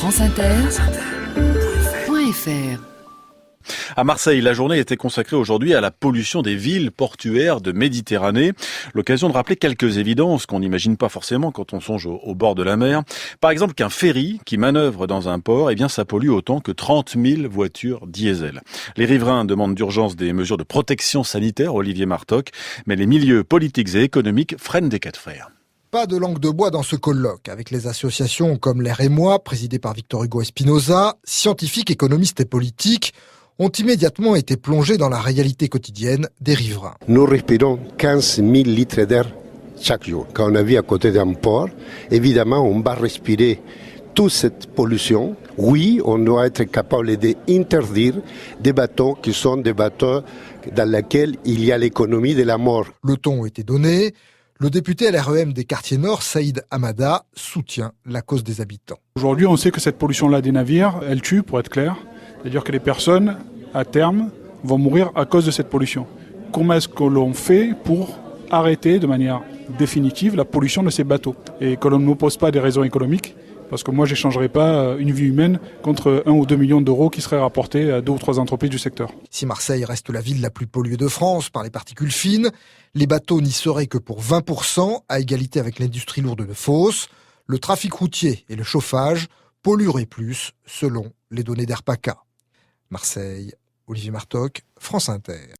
franceinter.fr. À Marseille, la journée était consacrée aujourd'hui à la pollution des villes portuaires de Méditerranée. L'occasion de rappeler quelques évidences qu'on n'imagine pas forcément quand on songe au bord de la mer. Par exemple, qu'un ferry qui manœuvre dans un port, ça pollue autant que 30 000 voitures diesel. Les riverains demandent d'urgence des mesures de protection sanitaire, Olivier Martoc, mais les milieux politiques et économiques freinent des quatre fers. Pas de langue de bois dans ce colloque, avec les associations comme l'Air et moi, présidées par Victor Hugo Espinosa, scientifiques, économistes et politiques, ont immédiatement été plongés dans la réalité quotidienne des riverains. Nous respirons 15 000 litres d'air chaque jour. Quand on vit à côté d'un port, évidemment, on va respirer toute cette pollution. Oui, on doit être capable d'interdire des bateaux qui sont des bateaux dans lesquels il y a l'économie de la mort. Le ton a été donné. Le député LREM des quartiers nord, Saïd Hamada, soutient la cause des habitants. Aujourd'hui, on sait que cette pollution-là des navires, elle tue, pour être clair. C'est-à-dire que les personnes, à terme, vont mourir à cause de cette pollution. Comment est-ce que l'on fait pour arrêter de manière définitive la pollution de ces bateaux et que l'on ne nous pose pas des raisons économiques? Parce que moi, je n'échangerai pas une vie humaine contre 1 ou 2 millions d'euros qui seraient rapportés à 2 ou 3 entreprises du secteur. Si Marseille reste la ville la plus polluée de France par les particules fines, les bateaux n'y seraient que pour 20%, à égalité avec l'industrie lourde de Fos. Le trafic routier et le chauffage pollueraient plus, selon les données d'Airpaca. Marseille, Olivier Martoc, France Inter.